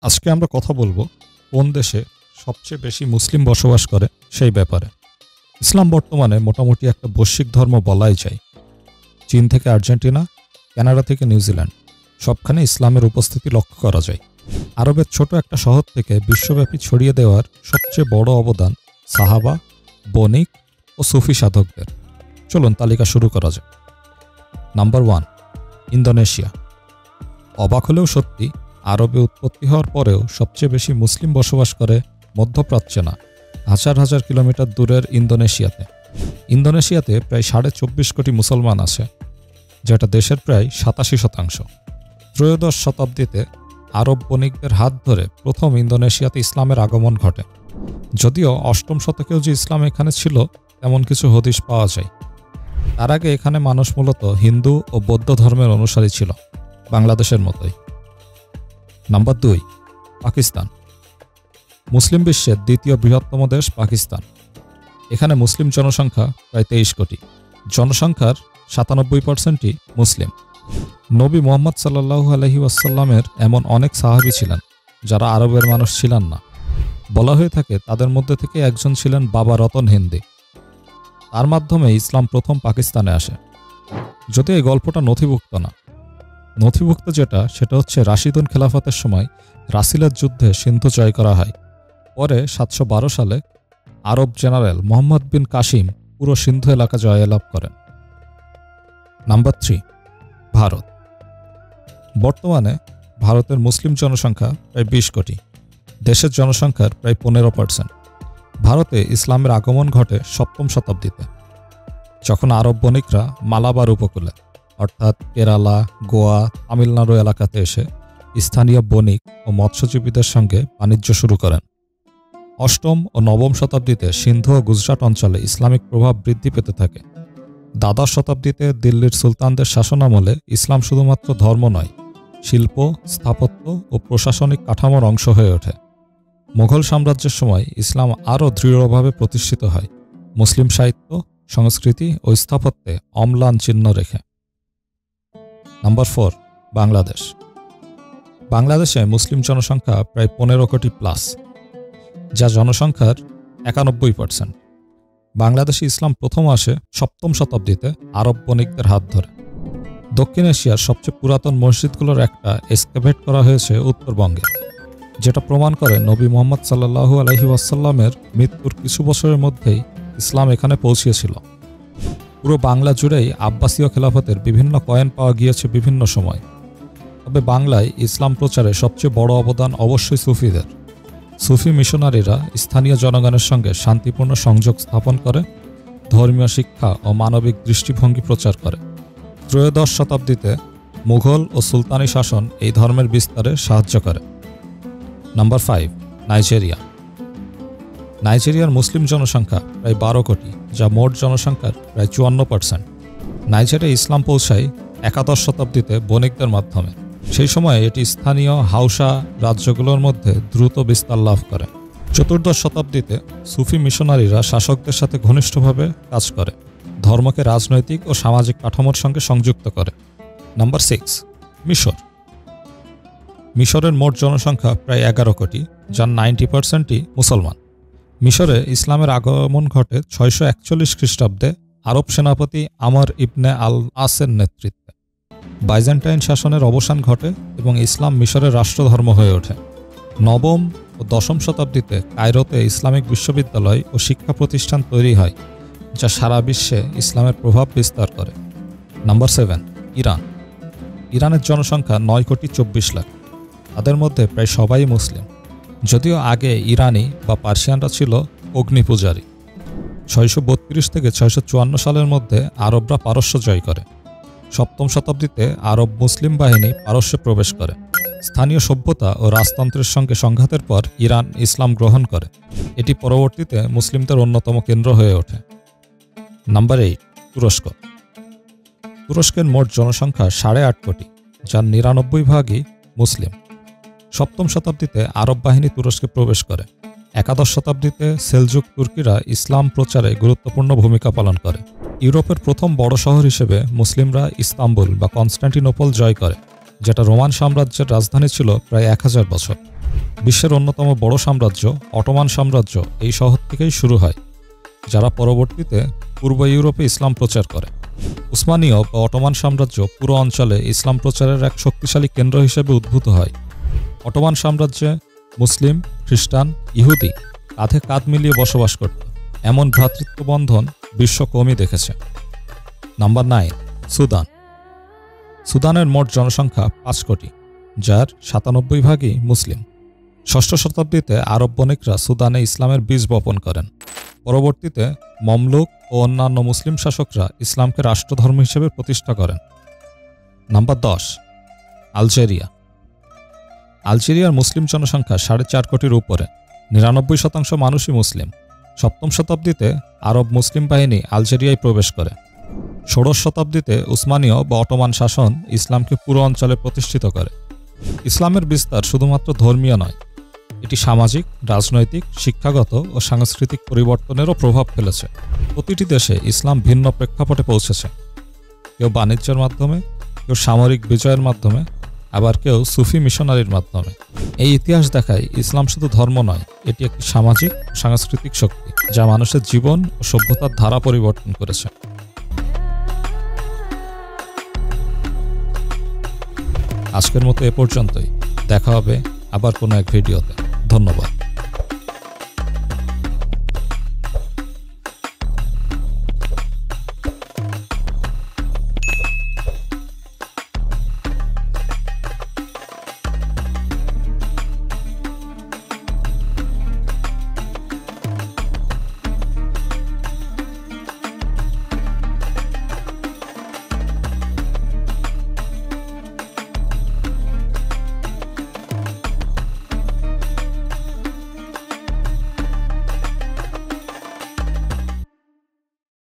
আজকে আমরা কথা বলবো কোন দেশে সবচেয়ে বেশি মুসলিম বসবাস করে সেই ব্যাপারে। ইসলাম বর্তমানে মোটামুটি একটা বৈশ্বিক ধর্ম বলাই যায়। চীন থেকে আর্জেন্টিনা, কানাডা থেকে নিউজিল্যান্ড, সবখানে ইসলামের উপস্থিতি লক্ষ্য করা যায়। আরবের ছোট একটা শহর থেকে বিশ্বব্যাপী ছড়িয়ে দেওয়ার সবচেয়ে বড় অবদান সাহাবা, বণিক ও সুফি সাধকদের। চলুন তালিকা শুরু করা যাক। Number 1, Indonesia. অবাক হলেও সত্যি, আরবে উৎপত্তি হওয়ার পরেও সবচেয়ে বেশি মুসলিম বসবাস করে মধ্যপ্রাচ্যে না, হাজার হাজার কিলোমিটার দূরের ইন্দোনেশিয়াতে। ইন্দোনেশিয়াতে প্রায় 24.5 কোটি মুসলমান আছে, যেটা দেশের প্রায় 87%। ত্রয়োদশ শতাব্দীতে আরব বণিকদের হাত ধরে প্রথম ইন্দোনেশিয়াতে ইসলামের আগমন ঘটে। যদিও অষ্টম শতকেও যে ইসলাম এখানে ছিল তেমন কিছু হদিস পাওয়া যায়। তার আগে এখানে মানুষ মূলত হিন্দু ও বৌদ্ধ ধর্মের অনুসারী ছিল, বাংলাদেশের মতোই। নাম্বার 2, পাকিস্তান। মুসলিম বিশ্বের দ্বিতীয় বৃহত্তম দেশ পাকিস্তান। এখানে মুসলিম জনসংখ্যা প্রায় 23 কোটি। জনসংখ্যার 97%ই মুসলিম। নবী মুহাম্মদ সাল্লাল্লাহু আলাইহি ওয়াসাল্লামের এমন অনেক সাহাবী ছিলেন যারা আরবের মানুষ ছিলেন না। বলা হয়ে থাকে তাদের মধ্যে থেকে একজন ছিলেন বাবা রতন হিন্দি। তার মাধ্যমে ইসলাম প্রথম পাকিস্তানে আসে। যদিও এই গল্পটা নথিভুক্ত না। নথিভুক্ত যেটা, সেটা হচ্ছে রাশিদুন খেলাফতের সময় রাসিলের যুদ্ধে সিন্ধু জয় করা হয়। পরে 712 সালে আরব জেনারেল মোহাম্মদ বিন কাসিম পুরো সিন্ধু এলাকা জয়লাভ করেন। নাম্বার 3, ভারত। বর্তমানে ভারতের মুসলিম জনসংখ্যা প্রায় 20 কোটি। দেশের জনসংখ্যার প্রায় 15%। ভারতে ইসলামের আগমন ঘটে 7ম শতাব্দীতে, যখন আরব বণিকরা মালাবার উপকূলে অর্থাৎ কেরালা, গোয়া, তামিলনাড়ু এলাকাতে এসে স্থানীয় বণিক ও মৎস্যজীবীদের সঙ্গে বাণিজ্য শুরু করেন। 8ম ও 9ম শতাব্দীতে সিন্ধু ও গুজরাট অঞ্চলে ইসলামিক প্রভাব বৃদ্ধি পেতে থাকে। দ্বাদশ শতাব্দীতে দিল্লির সুলতানদের শাসনামলে ইসলাম শুধুমাত্র ধর্ম নয়, শিল্প, স্থাপত্য ও প্রশাসনিক কাঠামোর অংশ হয়ে ওঠে। মুঘল সাম্রাজ্যের সময় ইসলাম আরও দৃঢ়ভাবে প্রতিষ্ঠিত হয়, মুসলিম সাহিত্য, সংস্কৃতি ও স্থাপত্যে অম্লান চিহ্ন রেখে। নাম্বার 4, বাংলাদেশ। বাংলাদেশে মুসলিম জনসংখ্যা প্রায় 15 কোটি প্লাস, যা জনসংখ্যার 91%। বাংলাদেশে ইসলাম প্রথম আসে 7ম শতাব্দীতে আরব বণিকদের হাত ধরে। দক্ষিণ এশিয়ার সবচেয়ে পুরাতন মসজিদগুলোর একটা এক্সকাভেট করা হয়েছে উত্তরবঙ্গে, যেটা প্রমাণ করে নবী মুহাম্মদ সাল্লাল্লাহু আলাইহি ওয়াসাল্লামের মৃত্যুর কিছু বছরের মধ্যেই ইসলাম এখানে পৌঁছিয়েছিল। পুরো বাংলা জুড়েই আব্বাসীয় খেলাফতের বিভিন্ন কয়েন পাওয়া গিয়েছে বিভিন্ন সময়। তবে বাংলায় ইসলাম প্রচারে সবচেয়ে বড় অবদান অবশ্যই সুফিদের। সুফি মিশনারিরা স্থানীয় জনগণের সঙ্গে শান্তিপূর্ণ সংযোগ স্থাপন করে, ধর্মীয় শিক্ষা ও মানবিক দৃষ্টিভঙ্গি প্রচার করে। ত্রয়োদশ শতাব্দীতে মুঘল ও সুলতানি শাসন এই ধর্মের বিস্তারে সাহায্য করে। Number 5, Nigeria. নাইজেরিয়ার মুসলিম জনসংখ্যা প্রায় 12 কোটি, যা মোট জনসংখ্যার প্রায় 54%। নাইজেরিয়া ইসলাম পৌঁছায় একাদশ শতাব্দীতে বণিকদের মাধ্যমে। সেই সময়ে এটি স্থানীয় হাউসা রাজ্যগুলোর মধ্যে দ্রুত বিস্তার লাভ করে। চতুর্দশ শতাব্দীতে সুফি মিশনারিরা শাসকদের সাথে ঘনিষ্ঠভাবে কাজ করে, ধর্মকে রাজনৈতিক ও সামাজিক কাঠামোর সঙ্গে সংযুক্ত করে। নাম্বার 6, মিশর। মিশরের মোট জনসংখ্যা প্রায় 11 কোটি, যার 90%ই মুসলমান। মিশরে ইসলামের আগমন ঘটে 641 খ্রিস্টাব্দে আরব সেনাপতি আমর ইবনে আল আসের নেতৃত্বে। বাইজেন্টাইন শাসনের অবসান ঘটে এবং ইসলাম মিশরের রাষ্ট্রধর্ম হয়ে ওঠে। 9ম ও 10ম শতাব্দীতে কায়রোতে ইসলামিক বিশ্ববিদ্যালয় ও শিক্ষা প্রতিষ্ঠান তৈরি হয়, যা সারা বিশ্বে ইসলামের প্রভাব বিস্তার করে। Number 7, Iran. ইরানের জনসংখ্যা 9 কোটি 24 লাখ। তাদের মধ্যে প্রায় সবাই মুসলিম, যদিও আগে ইরানি বা পার্সিয়ানরা ছিল অগ্নিপূজারী। 632 থেকে 654 সালের মধ্যে আরবরা পারস্য জয় করে। 7ম শতাব্দীতে আরব মুসলিম বাহিনী পারস্যে প্রবেশ করে। স্থানীয় সভ্যতা ও রাজতন্ত্রের সঙ্গে সংঘাতের পর ইরান ইসলাম গ্রহণ করে। এটি পরবর্তীতে মুসলিমদের অন্যতম কেন্দ্র হয়ে ওঠে। নাম্বার 8, তুরস্ক। তুরস্কের মোট জনসংখ্যা 8.5 কোটি, যার 99% মুসলিম। 7ম শতাব্দীতে আরব বাহিনী তুরস্কে প্রবেশ করে। একাদশ শতাব্দীতে সেলজুক তুর্কিরা ইসলাম প্রচারে গুরুত্বপূর্ণ ভূমিকা পালন করে। ইউরোপের প্রথম বড় শহর হিসেবে মুসলিমরা ইস্তাম্বুল বা কনস্টান্টিনোপল জয় করে, যেটা রোমান সাম্রাজ্যের রাজধানী ছিল প্রায় 1000 বছর। বিশ্বের অন্যতম বড় সাম্রাজ্য অটোমান সাম্রাজ্য এই শহর থেকেই শুরু হয়, যারা পরবর্তীতে পূর্ব ইউরোপে ইসলাম প্রচার করে। উসমানীয় বা অটোমান সাম্রাজ্য পুরো অঞ্চলে ইসলাম প্রচারের এক শক্তিশালী কেন্দ্র হিসেবে উদ্ভূত হয়। অটোমান সাম্রাজ্যে মুসলিম, খ্রিস্টান, ইহুদি কাঁধে কাঁধ মিলিয়ে বসবাস করত। এমন ভ্রাতৃত্ববন্ধন বিশ্ব কমই দেখেছে। Number 9, Sudan. সুদানের মোট জনসংখ্যা 5 কোটি, যার 97% মুসলিম। ষষ্ঠ শতাব্দীতে আরব বণিকরা সুদানে ইসলামের বীজ বপন করেন। পরবর্তীতে মমলুক ও অন্যান্য মুসলিম শাসকরা ইসলামকে রাষ্ট্রধর্ম হিসেবে প্রতিষ্ঠা করেন। Number 10, Algeria. আলজেরিয়ার মুসলিম জনসংখ্যা 4.5 কোটির উপরে, 99% মানুষই মুসলিম। সপ্তম শতাব্দীতে আরব মুসলিম বাহিনী আলজেরিয়ায় প্রবেশ করে। ষোড়শ শতাব্দীতে উসমানীয় বা অটোমান শাসন ইসলামকে পুরো অঞ্চলে প্রতিষ্ঠিত করে। ইসলামের বিস্তার শুধুমাত্র ধর্মীয় নয়, এটি সামাজিক, রাজনৈতিক, শিক্ষাগত ও সাংস্কৃতিক পরিবর্তনেরও প্রভাব ফেলেছে। প্রতিটি দেশে ইসলাম ভিন্ন প্রেক্ষাপটে পৌঁছেছে। কেউ বাণিজ্যের মাধ্যমে, কেউ সামরিক বিজয়ের মাধ্যমে, আবার কেউ সুফি মিশনারির মাধ্যমে। এই ইতিহাস দেখায় ইসলাম শুধু ধর্ম নয়, এটি একটি সামাজিক ও সাংস্কৃতিক শক্তি যা মানুষের জীবন ও সভ্যতার ধারা পরিবর্তন করেছে। আজকের মতো এ পর্যন্তই। দেখা হবে আবার কোনো এক ভিডিওতে। ধন্যবাদ।